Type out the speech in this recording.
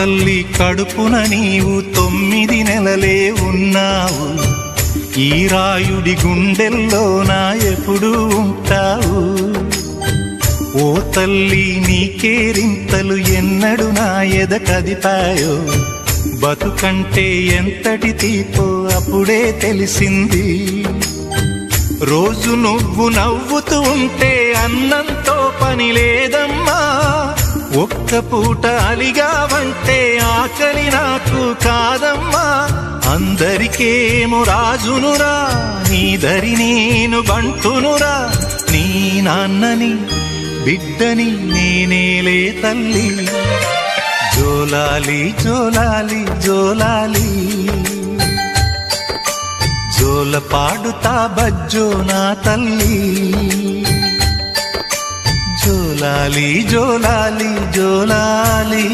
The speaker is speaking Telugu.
తల్లి కడుపున నీవు 9 నెలలే ఉన్నావు. ఈ రాయుడి గుండెల్లో నా ఎప్పుడు ఉంటావు. ఓ తల్లి నీకేరింతలు ఎన్నడు నా ఎద కదిపాయో. బతుకంటే ఎంతటి తీపో అప్పుడే తెలిసింది. రోజు నువ్వు నవ్వుతూ ఉంటే అన్నంతో పని లేదమ్మా. ఒక్క పూట అలిగావంటే ఆకలి నాకు కాదమ్మా. అందరికేమో రాజునురా, నీ దరి నేను బంటునురా. నీ నాన్నని బిడ్డని నేనేలే తల్లి. జోలాలి జోలాలి జోలాలి, జోల పాడుతా బజ్జో నా తల్లి. జోలాలి జోలాలి జోలాలి.